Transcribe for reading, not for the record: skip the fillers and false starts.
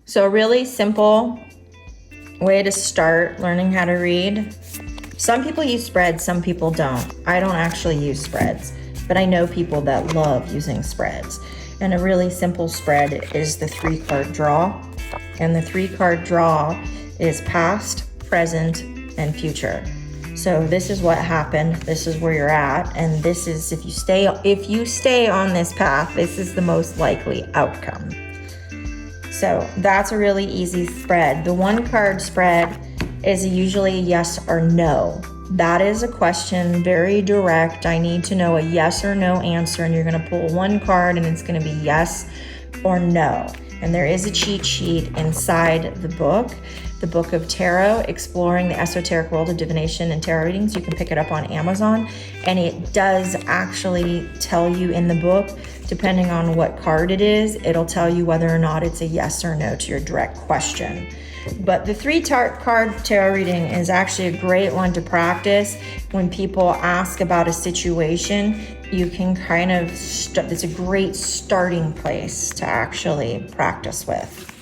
So a really simple way to start learning how to read. Some people use spreads, some people don't. I don't actually use spreads, but I know people that love using spreads. And a really simple spread is the 3-card draw. And the 3-card draw is past, present, and future. So this is what happened, this is where you're at, and this is, if you stay on this path, this is the most likely outcome. So that's a really easy spread. The 1-card spread is usually a yes or no. That is a question, very direct. I need to know a yes or no answer, and you're gonna pull 1 card and it's gonna be yes or no. And there is a cheat sheet inside the book of tarot, Exploring the Esoteric World of Divination and Tarot Readings. You can pick it up on Amazon, and it does actually tell you in the book, depending on what card it is, it'll tell you whether or not it's a yes or no to your direct question. But the 3-card tarot reading is actually a great one to practice. When people ask about a situation, you can kind of, it's a great starting place to actually practice with.